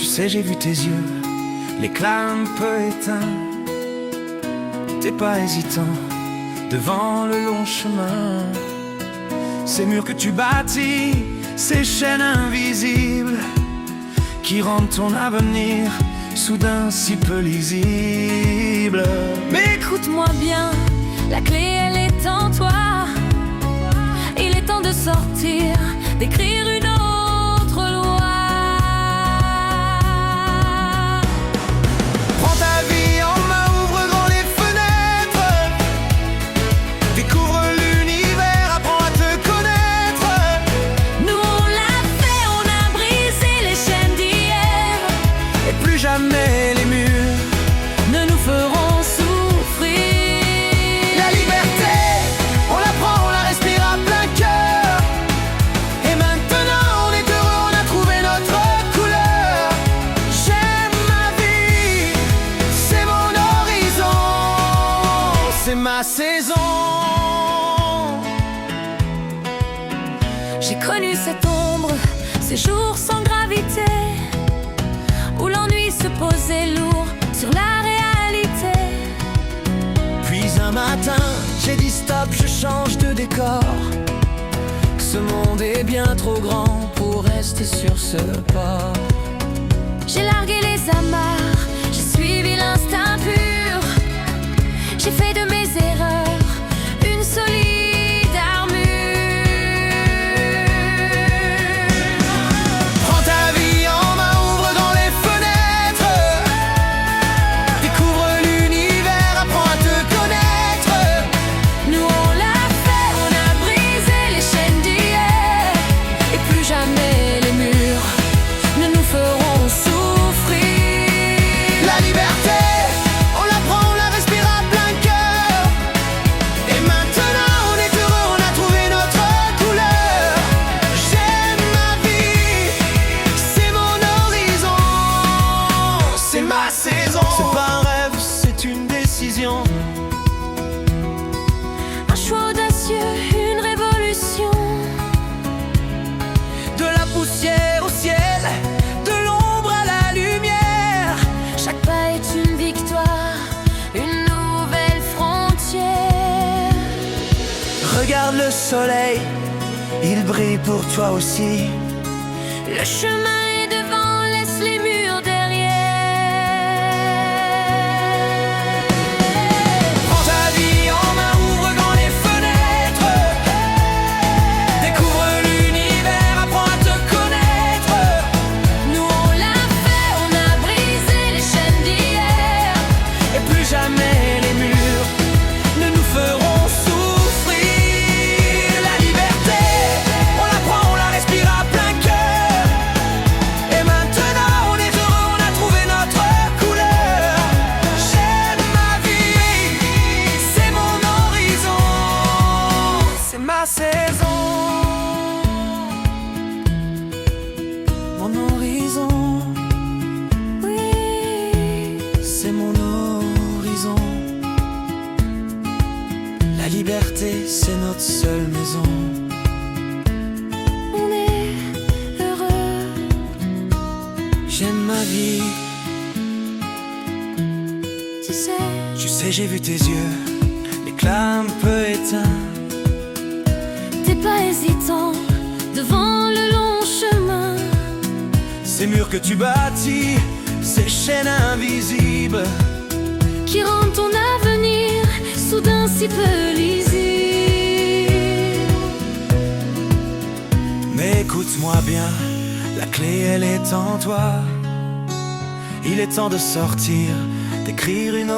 sais, j'ai vu tes yeux, l'éclat un peu éteint. T'es pas hésitant devant le long chemin. Ces murs que tu bâtis, ces chaînes invisibles qui rendent ton avenir soudain si peu lisible. Mais écoute-moi bien, la clé elle est en toi. Il est temps de sortir, d'écrire une autre loi. Prends ta vie en main, ouvre grand les fenêtres. Découvre l'univers, apprends à te connaître. Nous on l'a fait, on a brisé les chaînes d'hier. Et plus jamais les murs Ne nous ferons souffrir. La liberté, on la prend, on la respire à plein cœur. Et maintenant on est heureux, on a trouvé notre couleur. J'aime ma vie, c'est mon horizon, c'est ma saison. J'ai connu cette ombre, ces jours sans gravité, où l'ennui se posait lourd sur la réalité. Puis un matin, j'ai dit stop, je change de décor. Ce monde est bien trop grand pour rester sur ce port. J'ai largué les amarres, j'ai suivi l'instinct pur. J'ai fait de mes erreurs une solide armure. Prends ta vie en main, ouvre dans les fenêtres. Découvre l'univers, apprends à te connaître. Nous on l'a fait, on a brisé les chaînes d'hier. Et plus jamais les murs ne nous feront souffrir. La liberté, on la prend, on la respire à plein cœur. Et maintenant on est heureux, on a trouvé notre couleur. J'aime ma vie, c'est mon horizon, c'est ma saison. C'est pas un rêve, c'est une décision. Un choix audacieux, une révolution. De la poussière au ciel, de l'ombre à la lumière. Chaque pas est une victoire, une nouvelle frontière. Regarde le soleil, il brille pour toi aussi. Le chemin est devant, laisse les murs derrière. Prends ta vie en main, ouvre grand les fenêtres. Découvre l'univers, apprends à te connaître. Nous on l'a fait, on a brisé les chaînes d'hier. Et plus jamais les murs ne nous feront souffrir. La liberté, on la prend, on la respire à plein cœur. Et maintenant on est heureux, on a trouvé notre couleur. J'aime ma vie, c'est mon horizon, c'est ma saison. Mon horizon, Oui, c'est mon horizon. La liberté, c'est notre seule maison. on est heureux. J'aime ma vie, Tu sais, j'ai vu tes yeux, l'éclat un peu éteint. t'es pas hésitant devant le long chemin. Ces murs que tu bâtis, ces chaînes invisibles Qui rend ton avenir soudain si peu lisible. Mais écoute-moi bien, la clé elle est en toi. Il est temps de sortir, d'écrire une